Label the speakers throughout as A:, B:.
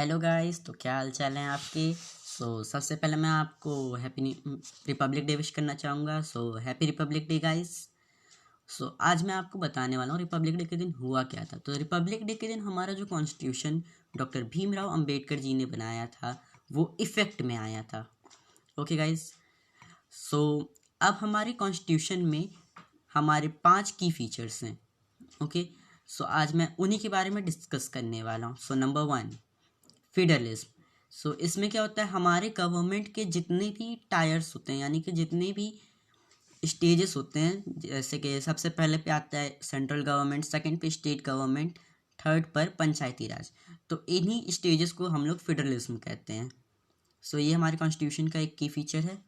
A: Hello guys, तो क्या हाल चाल हैं आपके। सबसे पहले मैं आपको हैप्पी रिपब्लिक डे विश करना चाहूँगा। Happy republic day guys. आज मैं आपको बताने वाला हूँ रिपब्लिक डे के दिन हुआ क्या था। तो रिपब्लिक डे के दिन हमारा जो कॉन्स्टिट्यूशन डॉक्टर भीमराव अंबेडकर जी ने बनाया था वो इफ़ेक्ट में आया था। Okay guys. सो अब हमारे कॉन्स्टिट्यूशन में हमारे 5 की फीचर्स हैं। ओके। आज मैं उन्हीं के बारे में डिस्कस करने वाला हूँ। Number 1, federalism. इसमें क्या होता है, हमारे गवर्नमेंट के जितने भी टायर्स होते हैं यानी कि जितने भी स्टेजेस होते हैं, जैसे कि सबसे पहले पे आता है सेंट्रल गवर्नमेंट, सेकंड पे स्टेट गवर्नमेंट, थर्ड पर पंचायती राज। तो इन्हीं स्टेजेस को हम लोग फेडरलिज्म कहते हैं। ये हमारे कॉन्स्टिट्यूशन का एक की फीचर है।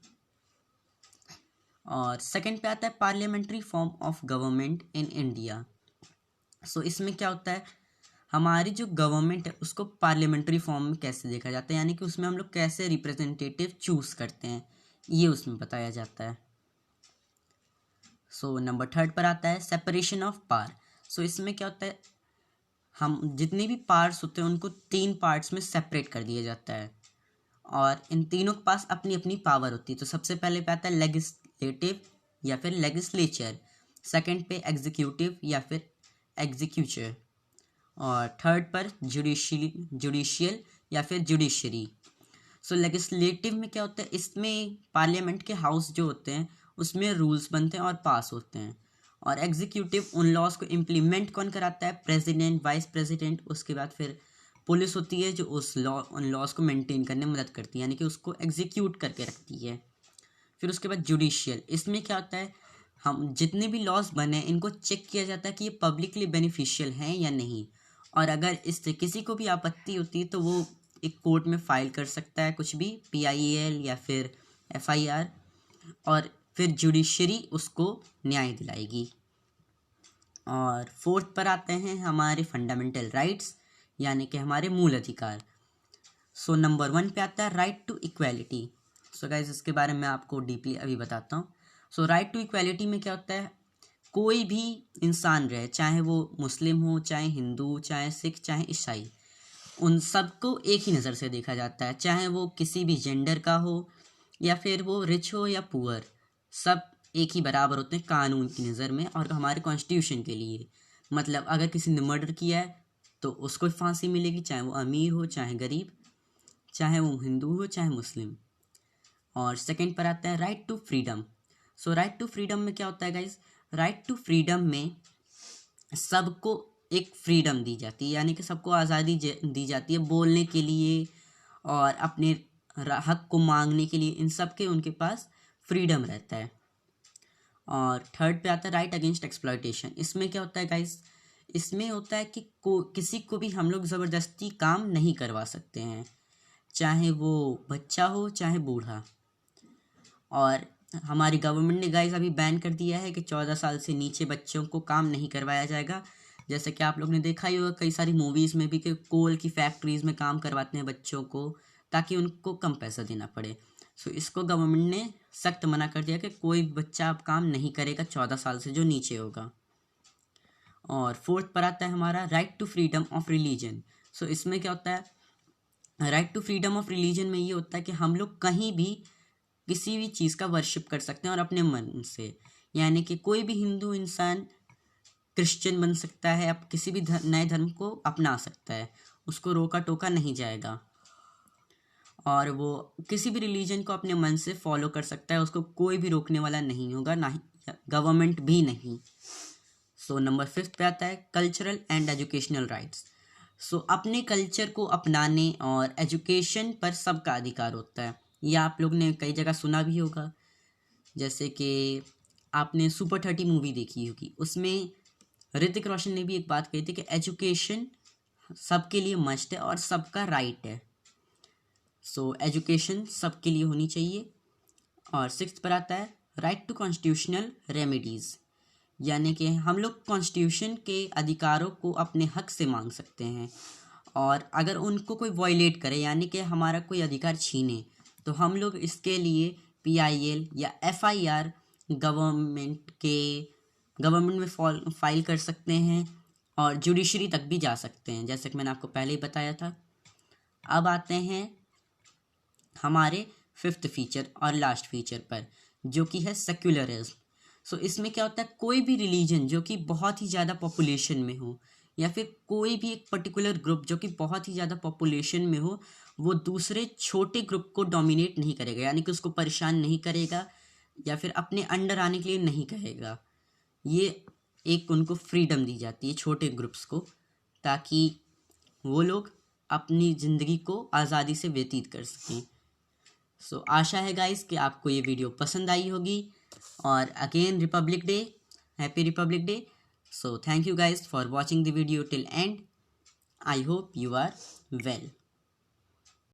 A: और सेकंड पे आता है parliamentary form of government in India. इसमें क्या होता है, हमारी जो गवर्नमेंट है उसको पार्लियामेंट्री फॉर्म में कैसे देखा जाता है, यानी कि उसमें हम लोग कैसे रिप्रेजेंटेटिव चूज़ करते हैं, ये उसमें बताया जाता है। नंबर थर्ड पर आता है सेपरेशन ऑफ पावर। इसमें क्या होता है, हम जितने भी पार्ट्स होते हैं उनको 3 पार्ट्स में सेपरेट कर दिया जाता है और इन तीनों के पास अपनी अपनी पावर होती है। तो सबसे पहले पे आता है लेजिस्लेटिव या फिर लेजिस्लेचर, सेकंड पे एग्जीक्यूटिव या फिर एग्जीक्यूचर, और थर्ड पर जुडिशियल या फिर जुडिशरी। लेजिस्लेटिव में क्या होता है, इसमें पार्लियामेंट के हाउस जो होते हैं उसमें रूल्स बनते हैं और पास होते हैं। और एग्जीक्यूटिव उन लॉज को इम्प्लीमेंट कौन कराता है, प्रेसिडेंट, वाइस प्रेसिडेंट। उसके बाद फिर पुलिस होती है जो उन लॉज को मेंटेन करने में मदद करती है, यानी कि उसको एग्जीक्यूट करके रखती है। फिर उसके बाद जुडिशियल, इसमें क्या होता है, हम जितने भी लॉज बने इनको चेक किया जाता है कि ये पब्लिकली बेनिफिशियल हैं या नहीं, और अगर इससे किसी को भी आपत्ति होती है तो वो एक कोर्ट में फाइल कर सकता है, कुछ भी PIL या फिर FIR, और फिर जुडिशरी उसको न्याय दिलाएगी। और फोर्थ पर आते हैं हमारे फंडामेंटल राइट्स, यानी कि हमारे मूल अधिकार। नंबर 1 पे आता है राइट टू इक्वालिटी। गाइज इसके बारे में आपको डीपली अभी बताता हूँ। राइट टू इक्वालिटी में क्या होता है, कोई भी इंसान रहे, चाहे वो मुस्लिम हो, चाहे हिंदू, चाहे सिख, चाहे ईसाई, उन सबको एक ही नज़र से देखा जाता है, चाहे वो किसी भी जेंडर का हो या फिर वो रिच हो या पुअर, सब एक ही बराबर होते हैं कानून की नज़र में और हमारे कॉन्स्टिट्यूशन के लिए। मतलब अगर किसी ने मर्डर किया है तो उसको फांसी मिलेगी, चाहे वो अमीर हो चाहे गरीब, चाहे वो हिंदू हो चाहे मुस्लिम। और सेकंड पर आता है right to freedom. Right to freedom में क्या होता है गाइज, राइट टू फ्रीडम में सबको एक फ्रीडम दी जाती है, यानी कि सबको आज़ादी दी जाती है बोलने के लिए और अपने हक को मांगने के लिए, इन सब के उनके पास फ्रीडम रहता है। और थर्ड पे आता है राइट अगेंस्ट एक्सप्लॉयटेशन। इसमें क्या होता है गाइस, इसमें होता है कि किसी को भी हम लोग ज़बरदस्ती काम नहीं करवा सकते हैं, चाहे वो बच्चा हो चाहे बूढ़ा। और हमारी गवर्नमेंट ने गाइस अभी बैन कर दिया है कि 14 साल से नीचे बच्चों को काम नहीं करवाया जाएगा। जैसे कि आप लोग ने देखा ही होगा कई सारी मूवीज़ में भी कि कोल की फैक्ट्रीज़ में काम करवाते हैं बच्चों को ताकि उनको कम पैसा देना पड़े। इसको गवर्नमेंट ने सख्त मना कर दिया कि कोई बच्चा अब काम नहीं करेगा 14 साल से जो नीचे होगा। और फोर्थ पर आता है हमारा right to freedom of religion. इसमें क्या होता है, right to freedom of religion में ये होता है कि हम लोग कहीं भी किसी भी चीज़ का वर्शिप कर सकते हैं और अपने मन से, यानी कि कोई भी हिंदू इंसान क्रिश्चियन बन सकता है, अब किसी भी नए धर्म को अपना सकता है, उसको रोका टोका नहीं जाएगा और वो किसी भी रिलीजन को अपने मन से फॉलो कर सकता है, उसको कोई भी रोकने वाला नहीं होगा, ना ही गवर्नमेंट भी नहीं। नंबर 5 पे आता है कल्चरल एंड एजुकेशनल राइट्स। अपने कल्चर को अपनाने और एजुकेशन पर सबका अधिकार होता है। ये आप लोग ने कई जगह सुना भी होगा, जैसे कि आपने सुपर 30 मूवी देखी होगी, उसमें ऋतिक रोशन ने भी एक बात कही थी कि एजुकेशन सबके लिए मस्ट है और सबका राइट है। एजुकेशन सबके लिए होनी चाहिए। और 6 पर आता है राइट टू कॉन्स्टिट्यूशनल रेमेडीज़, यानी कि हम लोग कॉन्स्टिट्यूशन के अधिकारों को अपने हक से मांग सकते हैं और अगर उनको कोई वायलेट करे यानी कि हमारा कोई अधिकार छीने तो हम लोग इसके लिए PIL या FIR गवर्नमेंट में फाइल कर सकते हैं और जुडिशरी तक भी जा सकते हैं, जैसे कि मैंने आपको पहले ही बताया था। अब आते हैं हमारे फिफ्थ फीचर और लास्ट फीचर पर, जो कि है सेक्युलरिज्म। सो इसमें क्या होता है, कोई भी रिलीजन जो कि बहुत ही ज़्यादा पॉपुलेशन में हो, या फिर कोई भी एक पर्टिकुलर ग्रुप जो कि बहुत ही ज़्यादा पॉपुलेशन में हो, वो दूसरे छोटे ग्रुप को डोमिनेट नहीं करेगा, यानी कि उसको परेशान नहीं करेगा या फिर अपने अंडर आने के लिए नहीं कहेगा। ये एक उनको फ्रीडम दी जाती है छोटे ग्रुप्स को, ताकि वो लोग अपनी ज़िंदगी को आज़ादी से व्यतीत कर सकें। सो आशा है गाइस कि आपको ये वीडियो पसंद आई होगी। और again republic day, happy republic day. So thank you guys for watching the video till end. I hope you are well.